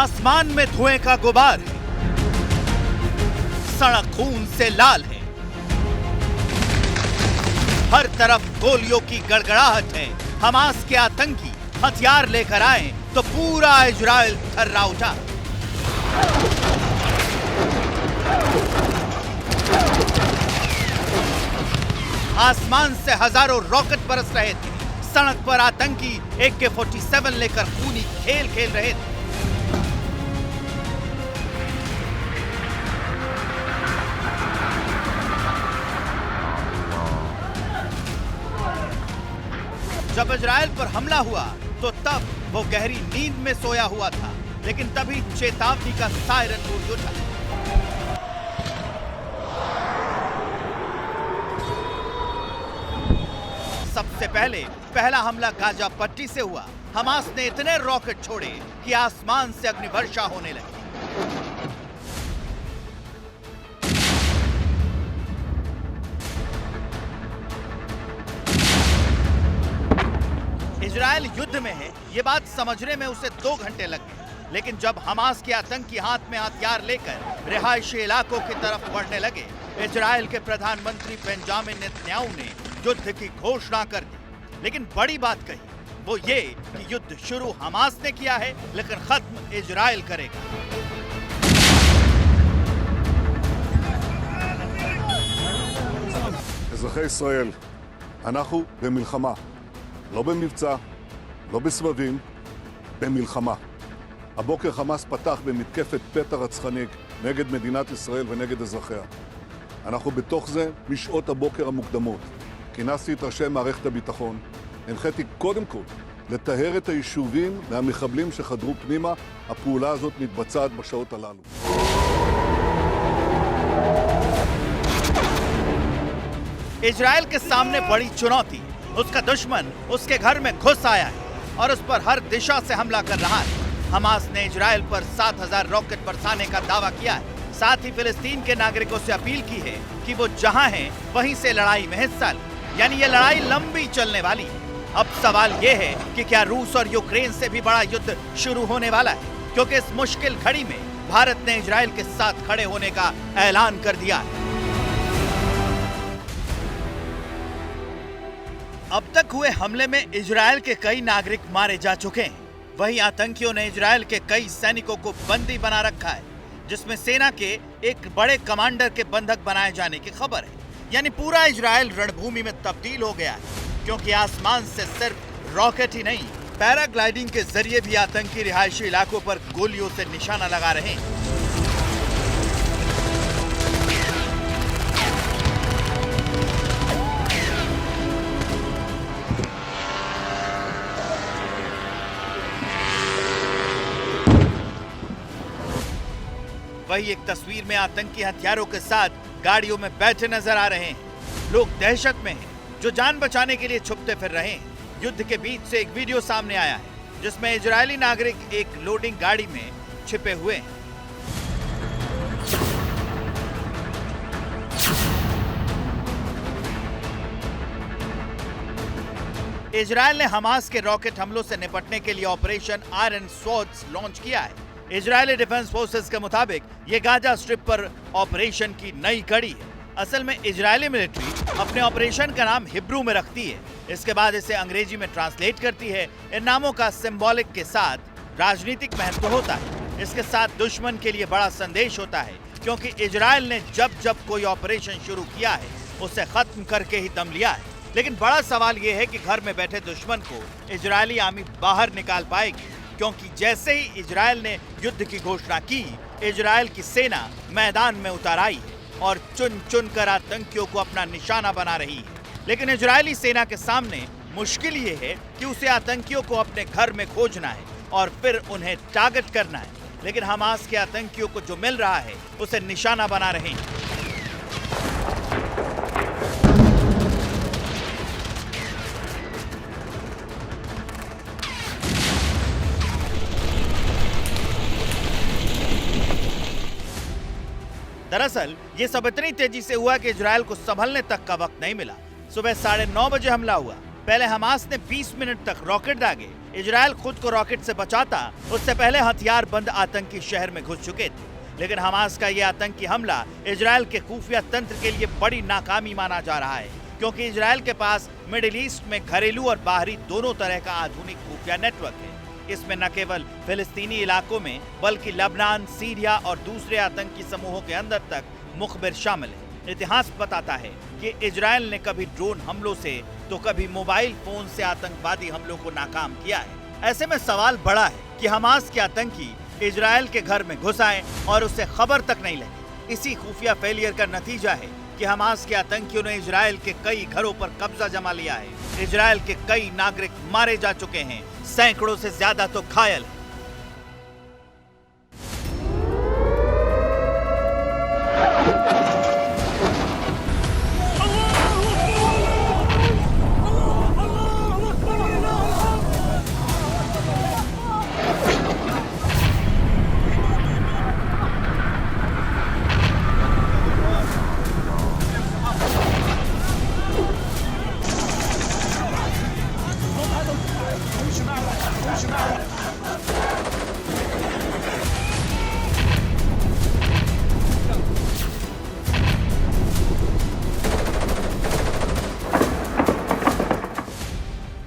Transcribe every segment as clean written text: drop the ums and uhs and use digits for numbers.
आसमान में धुएं का गुबार है, सड़क खून से लाल है, हर तरफ गोलियों की गड़गड़ाहट है। हमास के आतंकी हथियार लेकर आए तो पूरा इजराइल थर्रा उठा। आसमान से हजारों रॉकेट बरस रहे थे। सड़क पर आतंकी AK-47 लेकर खूनी खेल खेल रहे थे। जब इजराइल पर हमला हुआ तो तब वो गहरी नींद में सोया हुआ था, लेकिन तभी चेतावनी का सायरन गूंज उठा। सबसे पहला हमला गाजा पट्टी से हुआ। हमास ने इतने रॉकेट छोड़े कि आसमान से अग्निवर्षा होने लगी। इजराइल युद्ध में है, ये बात समझने में उसे 2 घंटे लग गए, लेकिन जब हमास के आतंकी हाथ में हथियार लेकर रिहायशी इलाकों की तरफ बढ़ने लगे, इजराइल के प्रधानमंत्री बेंजामिन नेतन्याहू ने युद्ध की घोषणा कर दी। लेकिन बड़ी बात कही, वो ये कि युद्ध शुरू हमास ने किया है, लेकिन खत्म इजराइल करेगा। אזרחי ישראל, אנחנו במלחמה, לא במבצע, לא בסבבים, במלחמה. הבוקר חמאס פתח במתקפת פתע רצחנית נגד מדינת ישראל ונגד אזרחיה. אנחנו בתוך זה משעות הבוקר המוקדמות. כינסתי את ראשי מערכת הביטחון, הנחיתי קודם כל לטהר את היישובים מהמחבלים שחדרו פנימה. הפעולה הזאת מתבצעת בשעות הללו. इजराइल के सामने बड़ी चुनौती, उसका दुश्मन उसके घर में घुस आया है और उस पर हर दिशा से हमला कर रहा है। हमास ने इजराइल पर 7000 रॉकेट बरसाने का दावा किया है। साथ ही फिलिस्तीन के नागरिकों से अपील की है कि वो जहां हैं वहीं से लड़ाई में हिस्सा लें, यानी ये लड़ाई लंबी चलने वाली है। अब सवाल ये है कि क्या रूस और यूक्रेन से भी बड़ा युद्ध शुरू होने वाला है, क्योंकि इस मुश्किल घड़ी में भारत ने इजराइल के साथ खड़े होने का ऐलान कर दिया है। अब तक हुए हमले में इजराइल के कई नागरिक मारे जा चुके हैं। वहीं आतंकियों ने इजराइल के कई सैनिकों को बंदी बना रखा है, जिसमें सेना के एक बड़े कमांडर के बंधक बनाए जाने की खबर है। यानी पूरा इजराइल रणभूमि में तब्दील हो गया है, क्योंकि आसमान से सिर्फ रॉकेट ही नहीं, पैराग्लाइडिंग के जरिए भी आतंकी रिहायशी इलाकों पर गोलियों से निशाना लगा रहे हैं। वही एक तस्वीर में आतंकी हथियारों के साथ गाड़ियों में बैठे नजर आ रहे हैं। लोग दहशत में हैं, जो जान बचाने के लिए छुपते फिर रहे हैं। युद्ध के बीच से एक वीडियो सामने आया है, जिसमें इजरायली नागरिक एक लोडिंग गाड़ी में छिपे हुए हैं। इजरायल ने हमास के रॉकेट हमलों से निपटने के लिए ऑपरेशन आयरन स्वॉर्ड्स लॉन्च किया है। इजरायली डिफेंस फोर्सेस के मुताबिक ये गाजा स्ट्रिप पर ऑपरेशन की नई कड़ी है। असल में इजरायली मिलिट्री अपने ऑपरेशन का नाम हिब्रू में रखती है, इसके बाद इसे अंग्रेजी में ट्रांसलेट करती है। इन नामों का सिंबॉलिक के साथ राजनीतिक महत्व होता है। इसके साथ दुश्मन के लिए बड़ा संदेश होता है, क्योंकि इजरायल ने जब जब कोई ऑपरेशन शुरू किया है उसे खत्म करके ही दम लिया है। लेकिन बड़ा सवाल यह है कि घर में बैठे दुश्मन को इजरायली आर्मी बाहर निकाल पाएगी, क्योंकि जैसे ही इजरायल ने युद्ध की घोषणा की, इजरायल की सेना मैदान में उतर आई है और चुन चुन कर आतंकियों को अपना निशाना बना रही है। लेकिन इजरायली सेना के सामने मुश्किल ये है कि उसे आतंकियों को अपने घर में खोजना है और फिर उन्हें टारगेट करना है। लेकिन हमास के आतंकियों को जो मिल रहा है उसे निशाना बना रहे हैं। दरअसल ये सब इतनी तेजी से हुआ कि इजरायल को संभलने तक का वक्त नहीं मिला। सुबह 9:30 बजे हमला हुआ। पहले हमास ने 20 मिनट तक रॉकेट दागे इजरायल खुद को रॉकेट से बचाता उससे पहले हथियार बंद आतंकी शहर में घुस चुके थे। लेकिन हमास का यह आतंकी हमला इजरायल के खुफिया तंत्र के लिए बड़ी नाकामी माना जा रहा है, क्योंकि इजरायल के पास मिडिल ईस्ट में घरेलू और बाहरी दोनों तरह का आधुनिक खुफिया नेटवर्क है। इसमें न केवल फिलिस्तीनी इलाकों में बल्कि लबनान, सीरिया और दूसरे आतंकी समूहों के अंदर तक मुखबिर शामिल है। इतिहास बताता है कि इजरायल ने कभी ड्रोन हमलों से तो कभी मोबाइल फोन से आतंकवादी हमलों को नाकाम किया है। ऐसे में सवाल बड़ा है कि हमास के आतंकी इजरायल के घर में घुस आए और उससे खबर तक नहीं लगी। इसी खुफिया फेलियर का नतीजा है कि हमास के आतंकियों ने इजरायल के कई घरों पर कब्जा जमा लिया है। इजरायल के कई नागरिक मारे जा चुके हैं, सैकड़ों से ज्यादा तो घायल हैं।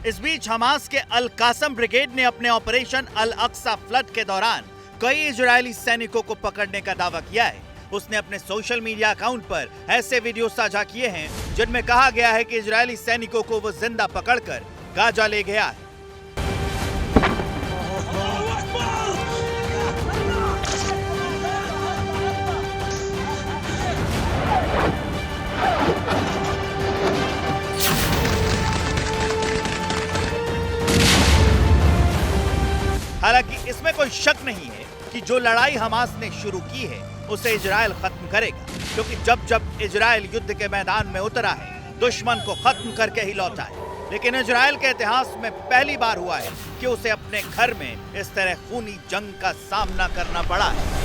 इस बीच हमास के अल कासम ब्रिगेड ने अपने ऑपरेशन अल अक्सा फ्लड के दौरान कई इजरायली सैनिकों को पकड़ने का दावा किया है। उसने अपने सोशल मीडिया अकाउंट पर ऐसे वीडियो साझा किए हैं जिनमें कहा गया है कि इजरायली सैनिकों को वो जिंदा पकड़कर गाजा ले गया है। हालांकि इसमें कोई शक नहीं है कि जो लड़ाई हमास ने शुरू की है उसे इजरायल खत्म करेगा, क्योंकि जब जब इजरायल युद्ध के मैदान में उतरा है दुश्मन को खत्म करके ही लौटा है। लेकिन इजरायल के इतिहास में पहली बार हुआ है कि उसे अपने घर में इस तरह खूनी जंग का सामना करना पड़ा है।